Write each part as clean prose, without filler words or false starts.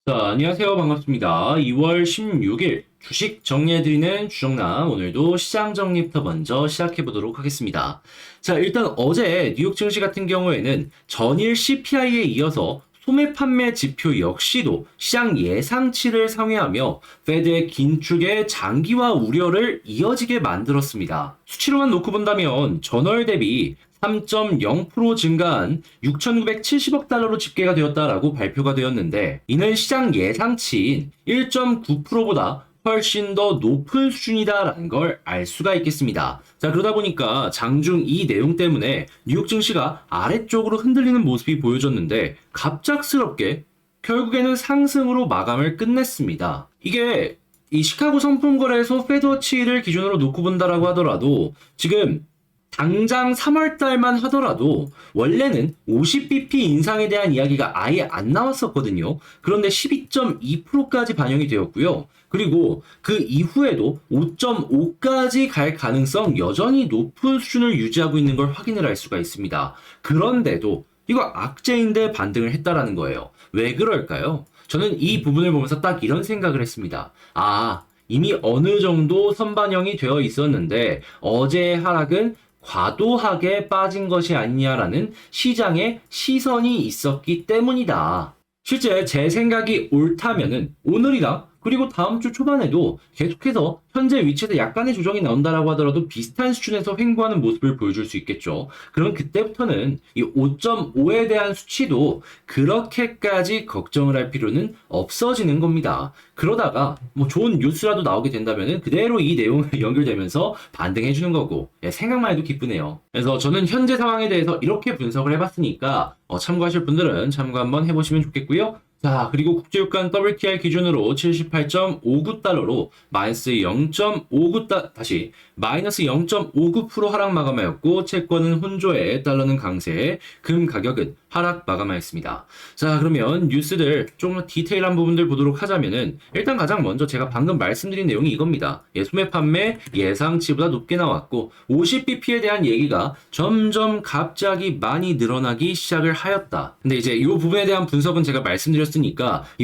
자, 안녕하세요. 반갑습니다. 2월 16일 주식 정리해드리는 주정남. 오늘도 시장 정리부터 먼저 시작해보도록 하겠습니다. 자, 일단 어제 뉴욕 증시 같은 경우에는 전일 CPI에 이어서 소매 판매 지표 역시도 시장 예상치를 상회하며 페드의 긴축의 장기화 우려를 이어지게 만들었습니다. 수치로만 놓고 본다면 전월 대비 3.0% 증가한 6,970억 달러로 집계가 되었다라고 발표가 되었는데, 이는 시장 예상치인 1.9%보다 훨씬 더 높은 수준이다라는 걸 알 수가 있겠습니다. 자, 그러다 보니까 장중 이 내용 때문에 뉴욕 증시가 아래쪽으로 흔들리는 모습이 보여졌는데, 갑작스럽게 결국에는 상승으로 마감을 끝냈습니다. 이게 이 시카고 상품거래소 페드워치를 기준으로 놓고 본다라고 하더라도 지금 당장 3월 달만 하더라도 원래는 50bp 인상에 대한 이야기가 아예 안 나왔었거든요. 그런데 12.2%까지 반영이 되었고요. 그리고 그 이후에도 5.5까지 갈 가능성 여전히 높은 수준을 유지하고 있는 걸 확인을 할 수가 있습니다. 그런데도 이거 악재인데 반등을 했다라는 거예요. 왜 그럴까요? 저는 이 부분을 보면서 딱 이런 생각을 했습니다. 이미 어느 정도 선반영이 되어 있었는데 어제의 하락은 과도하게 빠진 것이 아니냐라는 시장의 시선이 있었기 때문이다. 실제 제 생각이 옳다면은 오늘이랑 그리고 다음 주 초반에도 계속해서 현재 위치에서 약간의 조정이 나온다라고 하더라도 비슷한 수준에서 횡보하는 모습을 보여줄 수 있겠죠. 그럼 그때부터는 이 5.5에 대한 수치도 그렇게까지 걱정을 할 필요는 없어지는 겁니다. 그러다가 뭐 좋은 뉴스라도 나오게 된다면은 그대로 이 내용을 연결되면서 반등해 주는 거고, 생각만 해도 기쁘네요. 그래서 저는 현재 상황에 대해서 이렇게 분석을 해봤으니까 참고하실 분들은 참고 한번 해보시면 좋겠고요. 자, 그리고 국제유가 WTI 기준으로 78.59달러로 마이너스 0.59% 하락 마감하였고, 채권은 혼조에 달러는 강세, 금 가격은 하락 마감하였습니다. 자, 그러면 뉴스들 조금 디테일한 부분들 보도록 하자면은, 일단 가장 먼저 제가 방금 말씀드린 내용이 이겁니다. 소매 판매 예상치보다 높게 나왔고 50bp에 대한 얘기가 점점 갑자기 많이 늘어나기 시작을 하였다. 근데 이제 이 부분에 대한 분석은 제가 말씀드렸으니까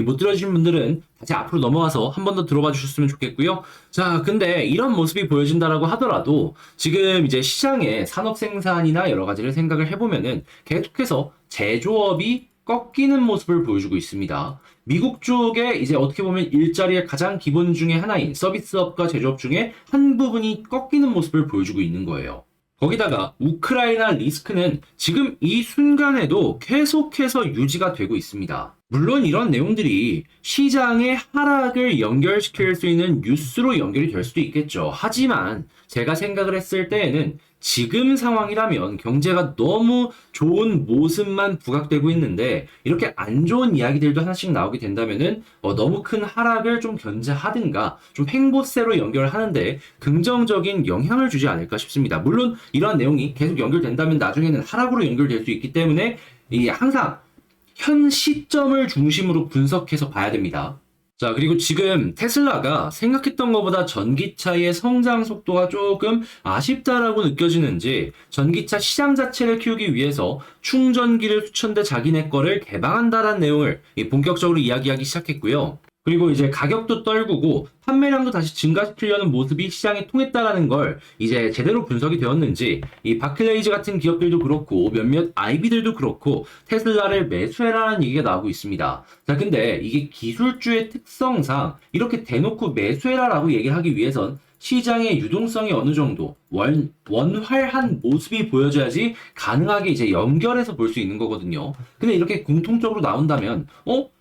못 들어주신 분들은 다시 앞으로 넘어가서 한 번 더 들어봐 주셨으면 좋겠고요. 자, 근데 이런 모습이 보여진다라고 하더라도 지금 이제 시장의 산업 생산이나 여러 가지를 생각을 해보면은 계속해서 제조업이 꺾이는 모습을 보여주고 있습니다. 미국 쪽에 이제 어떻게 보면 일자리의 가장 기본 중에 하나인 서비스업과 제조업 중에 한 부분이 꺾이는 모습을 보여주고 있는 거예요. 거기다가 우크라이나 리스크는 지금 이 순간에도 계속해서 유지가 되고 있습니다. 물론 이런 내용들이 시장의 하락을 연결시킬 수 있는 뉴스로 연결이 될 수도 있겠죠. 하지만 제가 생각을 했을 때에는 지금 상황이라면 경제가 너무 좋은 모습만 부각되고 있는데 이렇게 안 좋은 이야기들도 하나씩 나오게 된다면은 너무 큰 하락을 좀 견제하든가 좀 횡보세로 연결하는데 긍정적인 영향을 주지 않을까 싶습니다. 물론 이러한 내용이 계속 연결된다면 나중에는 하락으로 연결될 수 있기 때문에 이게 항상 현 시점을 중심으로 분석해서 봐야 됩니다. 자, 그리고 지금 테슬라가 생각했던 것보다 전기차의 성장 속도가 조금 아쉽다라고 느껴지는지 전기차 시장 자체를 키우기 위해서 충전기를 수천 대 자기네 거를 개방한다라는 내용을 본격적으로 이야기하기 시작했고요. 그리고 이제 가격도 떨구고 판매량도 다시 증가시키려는 모습이 시장에 통했다라는 걸 이제 제대로 분석이 되었는지 이 바클레이즈 같은 기업들도 그렇고 몇몇 IB들도 그렇고 테슬라를 매수해라는 얘기가 나오고 있습니다. 자, 근데 이게 기술주의 특성상 이렇게 대놓고 매수해라라고 얘기를 하기 위해선 시장의 유동성이 어느 정도 원활한 모습이 보여져야지 가능하게 이제 연결해서 볼 수 있는 거거든요. 근데 이렇게 공통적으로 나온다면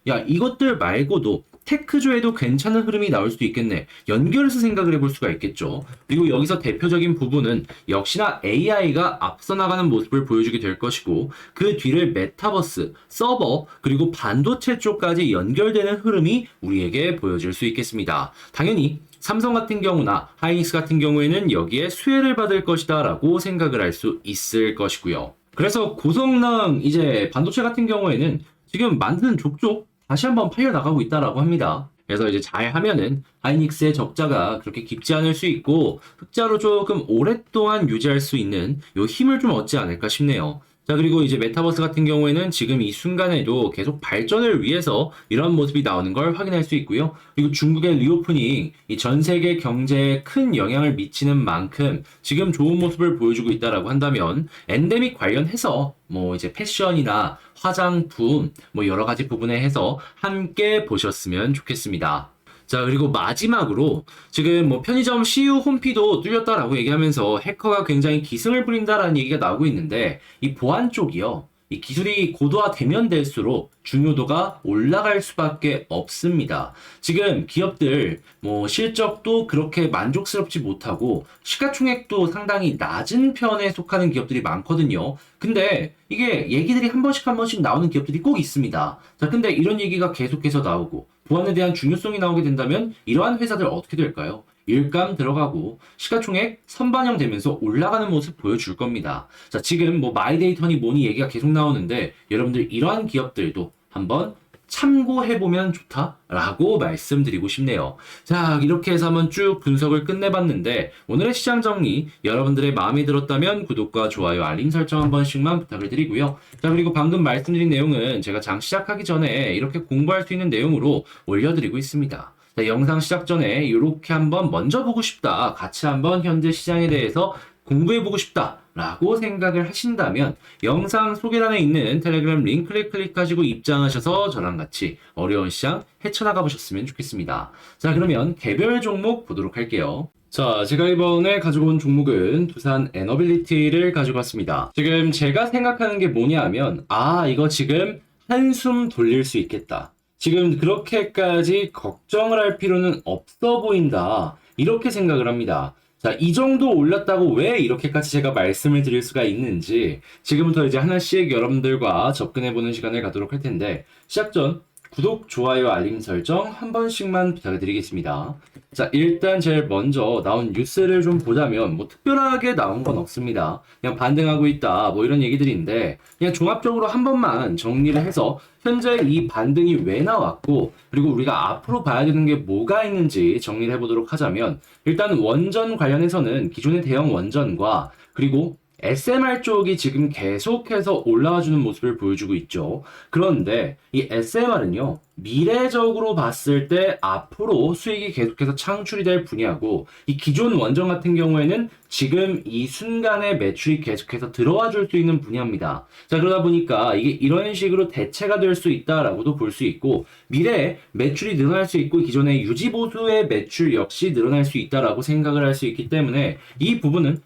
야, 이것들 말고도 테크주에도 괜찮은 흐름이 나올 수도 있겠네. 연결해서 생각을 해볼 수가 있겠죠. 그리고 여기서 대표적인 부분은 역시나 AI가 앞서 나가는 모습을 보여주게 될 것이고 그 뒤를 메타버스, 서버, 그리고 반도체 쪽까지 연결되는 흐름이 우리에게 보여줄 수 있겠습니다. 당연히 삼성 같은 경우나 하이닉스 같은 경우에는 여기에 수혜를 받을 것이다 라고 생각을 할 수 있을 것이고요. 그래서 고성능 이제 반도체 같은 경우에는 지금 만드는 족족 다시 한번 팔려나가고 있다라고 합니다. 그래서 이제 잘 하면은 하이닉스의 적자가 그렇게 깊지 않을 수 있고 흑자로 조금 오랫동안 유지할 수 있는 요 힘을 좀 얻지 않을까 싶네요. 자, 그리고 이제 메타버스 같은 경우에는 지금 이 순간에도 계속 발전을 위해서 이런 모습이 나오는 걸 확인할 수 있고요. 그리고 중국의 리오프닝, 이 전 세계 경제에 큰 영향을 미치는 만큼 지금 좋은 모습을 보여주고 있다라고 한다면 엔데믹 관련해서 뭐 이제 패션이나 화장품 뭐 여러 가지 부분에 해서 함께 보셨으면 좋겠습니다. 자, 그리고 마지막으로 지금 뭐 편의점 CU 홈피도 뚫렸다라고 얘기하면서 해커가 굉장히 기승을 부린다라는 얘기가 나오고 있는데 이 보안 쪽이요. 이 기술이 고도화되면 될수록 중요도가 올라갈 수밖에 없습니다. 지금 기업들 뭐 실적도 그렇게 만족스럽지 못하고 시가총액도 상당히 낮은 편에 속하는 기업들이 많거든요. 근데 이게 얘기들이 한 번씩 한 번씩 나오는 기업들이 꼭 있습니다. 자, 근데 이런 얘기가 계속해서 나오고 보안에 대한 중요성이 나오게 된다면 이러한 회사들 어떻게 될까요? 일감 들어가고 시가총액 선반영되면서 올라가는 모습 보여줄 겁니다. 자, 지금 뭐 마이데이터니 뭐니 얘기가 계속 나오는데 여러분들 이러한 기업들도 한번 참고해보면 좋다라고 말씀드리고 싶네요. 자, 이렇게 해서 한번 쭉 분석을 끝내봤는데 오늘의 시장 정리 여러분들의 마음에 들었다면 구독과 좋아요, 알림 설정 한 번씩만 부탁을 드리고요. 자, 그리고 방금 말씀드린 내용은 제가 장 시작하기 전에 이렇게 공부할 수 있는 내용으로 올려드리고 있습니다. 자, 영상 시작 전에 이렇게 한번 먼저 보고 싶다. 같이 한번 현재 시장에 대해서 공부해보고 싶다. 라고 생각을 하신다면 영상 소개란에 있는 텔레그램 링크를 클릭하시고 입장하셔서 저랑 같이 어려운 시장 헤쳐나가 보셨으면 좋겠습니다. 자, 그러면 개별 종목 보도록 할게요. 자, 제가 이번에 가지고 온 종목은 두산 에너빌리티를 가지고 왔습니다. 지금 제가 생각하는 게 뭐냐 하면 이거 지금 한숨 돌릴 수 있겠다. 지금 그렇게까지 걱정을 할 필요는 없어 보인다. 이렇게 생각을 합니다. 자, 이 정도 올랐다고 왜 이렇게까지 제가 말씀을 드릴 수가 있는지 지금부터 이제 하나씩 여러분들과 접근해보는 시간을 갖도록 할 텐데 시작 전 구독, 좋아요, 알림 설정 한 번씩만 부탁드리겠습니다. 자, 일단 제일 먼저 나온 뉴스를 좀 보자면 뭐 특별하게 나온 건 없습니다. 그냥 반등하고 있다 뭐 이런 얘기들인데 그냥 종합적으로 한 번만 정리를 해서 현재 이 반등이 왜 나왔고 그리고 우리가 앞으로 봐야 되는 게 뭐가 있는지 정리를 해보도록 하자면 일단 원전 관련해서는 기존의 대형 원전과 그리고 SMR 쪽이 지금 계속해서 올라와주는 모습을 보여주고 있죠. 그런데 이 SMR은요, 미래적으로 봤을 때 앞으로 수익이 계속해서 창출이 될 분야고, 이 기존 원전 같은 경우에는 지금 이 순간에 매출이 계속해서 들어와 줄 수 있는 분야입니다. 자, 그러다 보니까 이게 이런 식으로 대체가 될 수 있다라고도 볼 수 있고, 미래에 매출이 늘어날 수 있고, 기존의 유지보수의 매출 역시 늘어날 수 있다라고 생각을 할 수 있기 때문에, 이 부분은,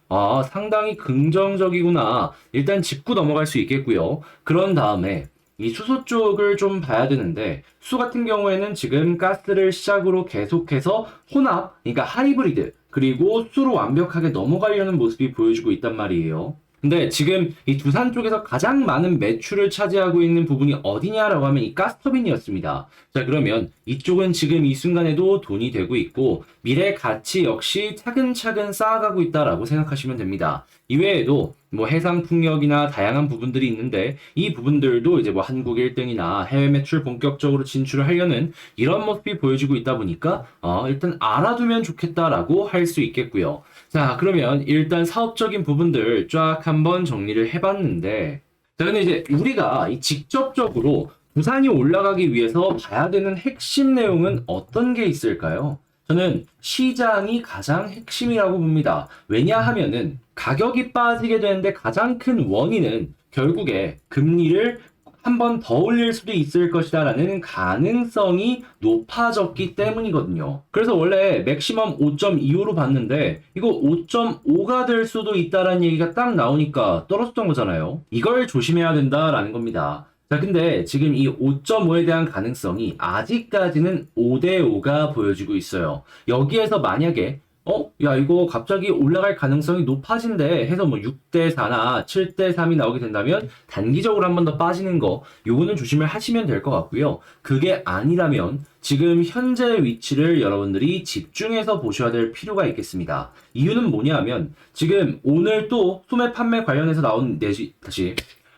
상당히 긍정적이구나. 일단 짚고 넘어갈 수 있겠고요. 그런 다음에, 이 수소 쪽을 좀 봐야 되는데 수소 같은 경우에는 지금 가스를 시작으로 계속해서 혼합, 그러니까 하이브리드 그리고 수소로 완벽하게 넘어가려는 모습이 보여주고 있단 말이에요. 근데 지금 이 두산 쪽에서 가장 많은 매출을 차지하고 있는 부분이 어디냐라고 하면 이 가스터빈이었습니다. 자, 그러면 이쪽은 지금 이 순간에도 돈이 되고 있고 미래 가치 역시 차근차근 쌓아가고 있다라고 생각하시면 됩니다. 이외에도 뭐 해상 풍력이나 다양한 부분들이 있는데 이 부분들도 이제 뭐 한국 1등이나 해외 매출 본격적으로 진출을 하려는 이런 모습이 보여지고 있다 보니까 일단 알아두면 좋겠다라고 할 수 있겠고요. 자, 그러면 일단 사업적인 부분들 쫙 한번 정리를 해봤는데 자, 근데 이제 우리가 직접적으로 부산이 올라가기 위해서 봐야 되는 핵심 내용은 어떤 게 있을까요? 저는 시장이 가장 핵심이라고 봅니다. 왜냐하면은 가격이 빠지게 되는데 가장 큰 원인은 결국에 금리를 한 번 더 올릴 수도 있을 것이다 라는 가능성이 높아졌기 때문이거든요. 그래서 원래 맥시멈 5.25로 봤는데 이거 5.5가 될 수도 있다라는 얘기가 딱 나오니까 떨어졌던 거잖아요. 이걸 조심해야 된다라는 겁니다. 자, 근데 지금 이 5.5에 대한 가능성이 아직까지는 5대5가 보여지고 있어요. 여기에서 만약에 야, 이거 갑자기 올라갈 가능성이 높아진대 해서 뭐 6대4나 7대3이 나오게 된다면 단기적으로 한 번 더 빠지는 거, 요거는 조심을 하시면 될 것 같고요. 그게 아니라면 지금 현재 위치를 여러분들이 집중해서 보셔야 될 필요가 있겠습니다. 이유는 뭐냐 하면 지금 오늘 또 소매 판매 관련해서 나온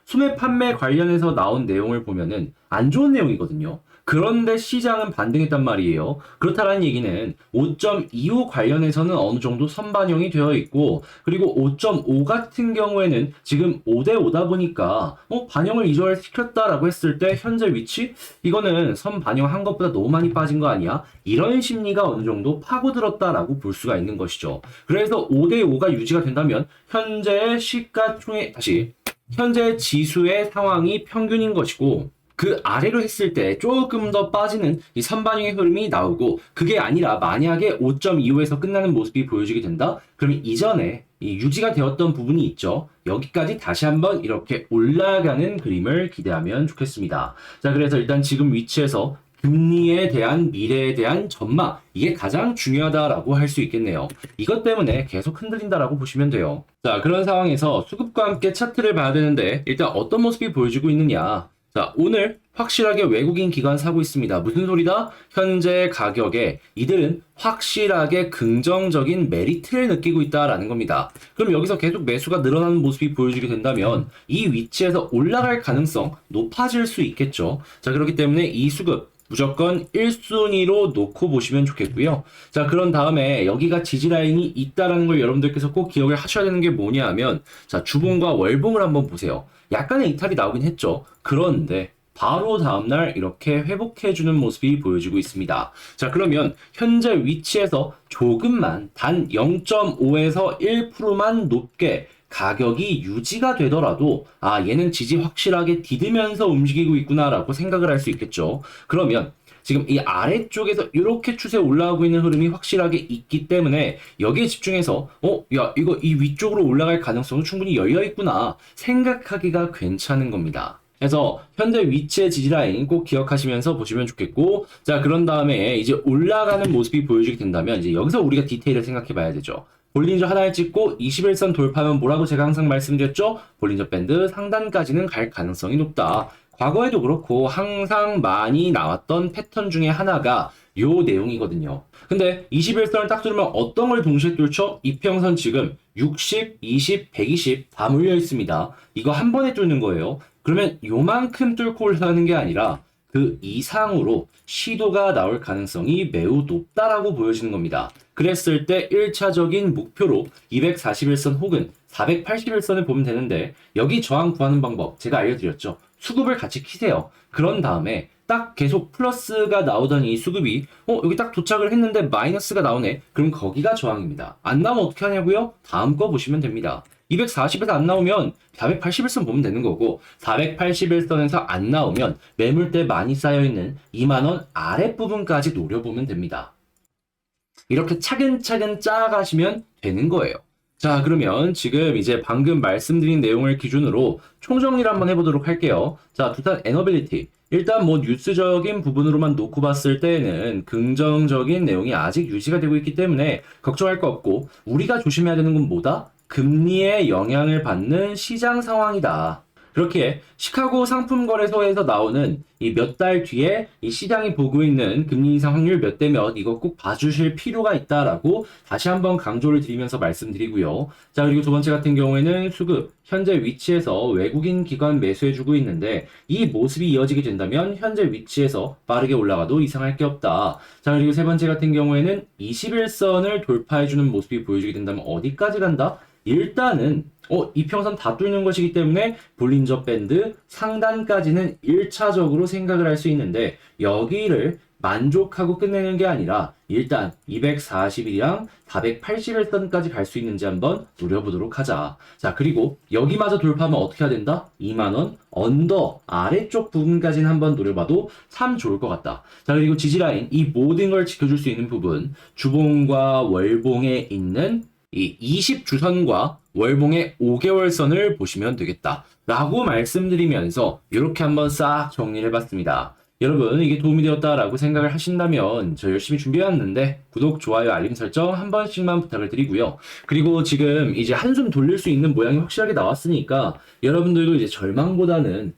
소매 판매 관련해서 나온 내용을 보면은 안 좋은 내용이거든요. 그런데 시장은 반등했단 말이에요. 그렇다는 얘기는 5.25 관련해서는 어느 정도 선반영이 되어 있고, 그리고 5.5 같은 경우에는 지금 5대 5다 보니까 반영을 이전시켰다라고 했을 때 현재 위치? 이거는 선 반영한 것보다 너무 많이 빠진 거 아니야? 이런 심리가 어느 정도 파고들었다라고 볼 수가 있는 것이죠. 그래서 5대 5가 유지가 된다면 현재 시가총액 다시 현재 지수의 상황이 평균인 것이고, 그 아래로 했을 때 조금 더 빠지는 이 선반영의 흐름이 나오고, 그게 아니라 만약에 5.25에서 끝나는 모습이 보여지게 된다? 그러면 이전에 이 유지가 되었던 부분이 있죠. 여기까지 다시 한번 이렇게 올라가는 그림을 기대하면 좋겠습니다. 자, 그래서 일단 지금 위치에서 금리에 대한 미래에 대한 전망, 이게 가장 중요하다라고 할 수 있겠네요. 이것 때문에 계속 흔들린다라고 보시면 돼요. 자, 그런 상황에서 수급과 함께 차트를 봐야 되는데 일단 어떤 모습이 보여지고 있느냐. 자, 오늘 확실하게 외국인 기관 사고 있습니다. 무슨 소리다? 현재 가격에 이들은 확실하게 긍정적인 메리트를 느끼고 있다라는 겁니다. 그럼 여기서 계속 매수가 늘어나는 모습이 보여지게 된다면 이 위치에서 올라갈 가능성 높아질 수 있겠죠. 자, 그렇기 때문에 이 수급 무조건 1순위로 놓고 보시면 좋겠고요. 자, 그런 다음에 여기가 지지라인이 있다라는 걸 여러분들께서 꼭 기억을 하셔야 되는 게 뭐냐 하면, 자, 주봉과 월봉을 한번 보세요. 약간의 이탈이 나오긴 했죠. 그런데 바로 다음날 이렇게 회복해주는 모습이 보여지고 있습니다. 자, 그러면 현재 위치에서 조금만 단 0.5에서 1%만 높게 가격이 유지가 되더라도 얘는 지지 확실하게 디디면서 움직이고 있구나라고 생각을 할 수 있겠죠. 그러면 지금 이 아래쪽에서 이렇게 추세 올라가고 있는 흐름이 확실하게 있기 때문에 여기에 집중해서 야, 이거 이 위쪽으로 올라갈 가능성은 충분히 열려 있구나 생각하기가 괜찮은 겁니다. 그래서 현재 위치의 지지라인 꼭 기억하시면서 보시면 좋겠고, 자, 그런 다음에 이제 올라가는 모습이 보여지게 된다면 이제 여기서 우리가 디테일을 생각해 봐야 되죠. 볼린저 하나를 찍고 21선 돌파하면 뭐라고 제가 항상 말씀드렸죠? 볼린저 밴드 상단까지는 갈 가능성이 높다. 과거에도 그렇고 항상 많이 나왔던 패턴 중에 하나가 요 내용이거든요. 근데 21선을 딱 뚫으면 어떤 걸 동시에 뚫죠? 이평선 지금 60, 20, 120 다 몰려 있습니다. 이거 한 번에 뚫는 거예요. 그러면 요만큼 뚫고 올라가는 게 아니라 그 이상으로 시도가 나올 가능성이 매우 높다라고 보여지는 겁니다. 그랬을 때 1차적인 목표로 241선 혹은 481선을 보면 되는데, 여기 저항 구하는 방법 제가 알려드렸죠. 수급을 같이 키세요. 그런 다음에 딱 계속 플러스가 나오던 이 수급이 여기 딱 도착을 했는데 마이너스가 나오네. 그럼 거기가 저항입니다. 안 나오면 어떻게 하냐고요? 다음 거 보시면 됩니다. 240에서 안 나오면 481선 보면 되는 거고, 481선에서 안 나오면 매물대 많이 쌓여있는 2만원 아랫부분까지 노려보면 됩니다. 이렇게 차근차근 짜가시면 되는 거예요. 자, 그러면 지금 이제 방금 말씀드린 내용을 기준으로 총정리를 한번 해보도록 할게요. 자, 두산 에너빌리티. 일단 뭐 뉴스적인 부분으로만 놓고 봤을 때는 긍정적인 내용이 아직 유지가 되고 있기 때문에 걱정할 거 없고, 우리가 조심해야 되는 건 뭐다? 금리의 영향을 받는 시장 상황이다. 그렇게 시카고 상품거래소에서 나오는 이 몇 달 뒤에 이 시장이 보고 있는 금리 인상 확률 몇 대 몇, 이거 꼭 봐주실 필요가 있다라고 다시 한번 강조를 드리면서 말씀드리고요. 자, 그리고 두 번째 같은 경우에는 수급, 현재 위치에서 외국인 기관 매수해주고 있는데 이 모습이 이어지게 된다면 현재 위치에서 빠르게 올라가도 이상할 게 없다. 자, 그리고 세 번째 같은 경우에는 21선을 돌파해주는 모습이 보여지게 된다면 어디까지 간다? 일단은 이평선 다 뚫는 것이기 때문에 볼린저 밴드 상단까지는 1차적으로 생각을 할 수 있는데, 여기를 만족하고 끝내는 게 아니라 일단 241이랑 481선까지 갈 수 있는지 한번 노려보도록 하자. 자, 그리고 여기마저 돌파하면 어떻게 해야 된다? 2만원 언더 아래쪽 부분까지는 한번 노려봐도 참 좋을 것 같다. 자, 그리고 지지라인, 이 모든 걸 지켜줄 수 있는 부분, 주봉과 월봉에 있는 이 20주선과 월봉의 5개월선을 보시면 되겠다 라고 말씀드리면서 이렇게 한번 싹 정리를 해봤습니다. 여러분, 이게 도움이 되었다라고 생각을 하신다면 저 열심히 준비해왔는데 구독, 좋아요, 알림 설정 한 번씩만 부탁을 드리고요. 그리고 지금 이제 한숨 돌릴 수 있는 모양이 확실하게 나왔으니까 여러분들도 이제 절망보다는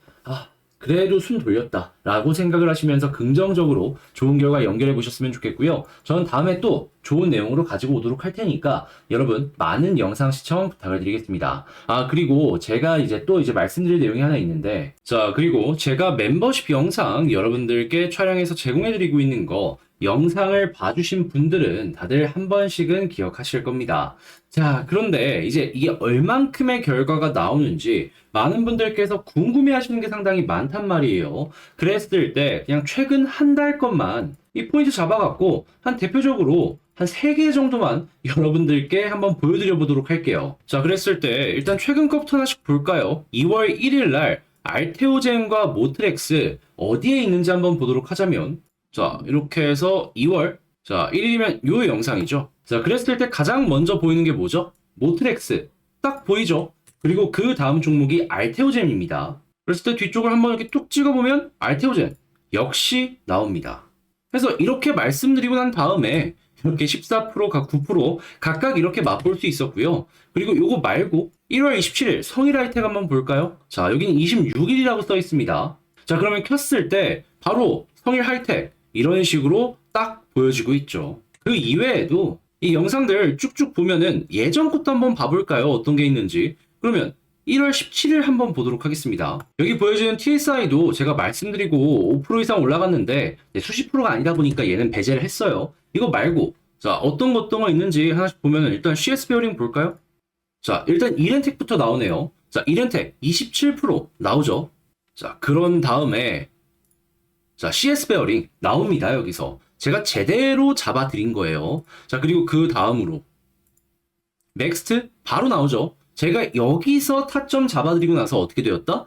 그래도 숨 돌렸다 라고 생각을 하시면서 긍정적으로 좋은 결과 연결해 보셨으면 좋겠고요. 저는 다음에 또 좋은 내용으로 가지고 오도록 할 테니까 여러분 많은 영상 시청 부탁을 드리겠습니다. 그리고 제가 이제 말씀드릴 내용이 하나 있는데, 자, 그리고 제가 멤버십 영상 여러분들께 촬영해서 제공해 드리고 있는 거 영상을 봐주신 분들은 다들 한 번씩은 기억하실 겁니다. 자, 그런데 이제 이게 얼만큼의 결과가 나오는지 많은 분들께서 궁금해 하시는 게 상당히 많단 말이에요. 그랬을 때 그냥 최근 한 달 것만 이 포인트 잡아갖고 한 대표적으로 한 3개 정도만 여러분들께 한번 보여드려 보도록 할게요. 자, 그랬을 때 일단 최근 것부터 하나씩 볼까요? 2월 1일 날 알테오젠과 모트렉스 어디에 있는지 한번 보도록 하자면, 자, 이렇게 해서 2월 1일이면 요 영상이죠. 자, 그랬을 때 가장 먼저 보이는 게 뭐죠? 모트렉스 딱 보이죠? 그리고 그 다음 종목이 알테오젠입니다. 그랬을 때 뒤쪽을 한번 이렇게 뚝 찍어보면 알테오젠 역시 나옵니다. 그래서 이렇게 말씀드리고 난 다음에 이렇게 14%각 9% 각각 이렇게 맛볼 수 있었고요. 그리고 요거 말고 1월 27일 성일 하이텍 한번 볼까요? 자, 여기는 26일이라고 써 있습니다. 자, 그러면 켰을 때 바로 성일 하이텍 이런 식으로 딱 보여지고 있죠. 그 이외에도 이 영상들 쭉쭉 보면은 예전 것도 한번 봐볼까요? 어떤 게 있는지. 그러면 1월 17일 한번 보도록 하겠습니다. 여기 보여지는 TSI도 제가 말씀드리고 5% 이상 올라갔는데 수십 프로가 아니다 보니까 얘는 배제를 했어요. 이거 말고 자, 어떤 거 있는지 하나씩 보면은 일단 CS 베어링 볼까요? 자, 일단 이렌텍부터 나오네요. 자, 이렌텍 27% 나오죠. 자, 그런 다음에 자, CS 베어링 나옵니다. 여기서 제가 제대로 잡아드린 거예요. 자, 그리고 그 다음으로 넥스트 바로 나오죠. 제가 여기서 타점 잡아드리고 나서 어떻게 되었다?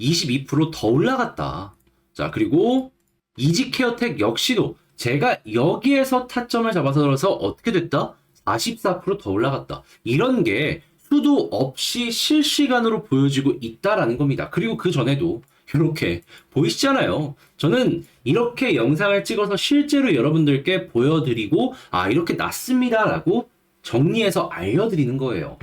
22%더 올라갔다. 자, 그리고 이지케어텍 역시도 제가 여기에서 타점을 잡아서 들어서 어떻게 됐다? 44%더 올라갔다. 이런 게 수도 없이 실시간으로 보여지고 있다라는 겁니다. 그리고 그 전에도 이렇게 보이시잖아요. 저는 이렇게 영상을 찍어서 실제로 여러분들께 보여드리고 이렇게 났습니다라고 정리해서 알려드리는 거예요.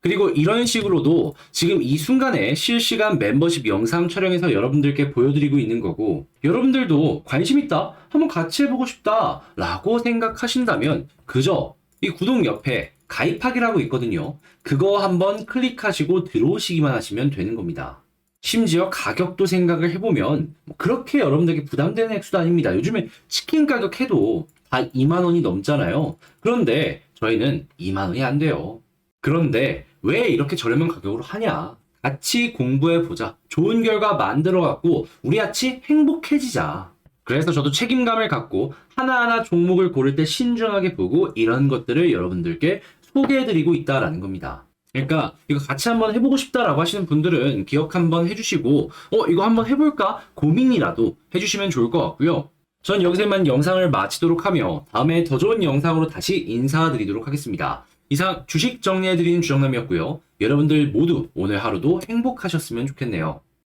그리고 이런 식으로도 지금 이 순간에 실시간 멤버십 영상 촬영해서 여러분들께 보여드리고 있는 거고, 여러분들도 관심 있다, 한번 같이 해보고 싶다 라고 생각하신다면 그저 이 구독 옆에 가입하기라고 있거든요. 그거 한번 클릭하시고 들어오시기만 하시면 되는 겁니다. 심지어 가격도 생각을 해보면 그렇게 여러분들에게 부담되는 액수도 아닙니다. 요즘에 치킨 가격 해도 다 2만 원이 넘잖아요. 그런데 저희는 2만 원이 안 돼요. 그런데 왜 이렇게 저렴한 가격으로 하냐? 같이 공부해보자. 좋은 결과 만들어갖고 우리 같이 행복해지자. 그래서 저도 책임감을 갖고 하나하나 종목을 고를 때 신중하게 보고 이런 것들을 여러분들께 소개해드리고 있다라는 겁니다. 그러니까 이거 같이 한번 해보고 싶다라고 하시는 분들은 기억 한번 해주시고 이거 한번 해볼까? 고민이라도 해주시면 좋을 것 같고요. 전 여기서만 영상을 마치도록 하며 다음에 더 좋은 영상으로 다시 인사드리도록 하겠습니다. 이상 주식 정리해드리는 주정남이었고요. 여러분들 모두 오늘 하루도 행복하셨으면 좋겠네요.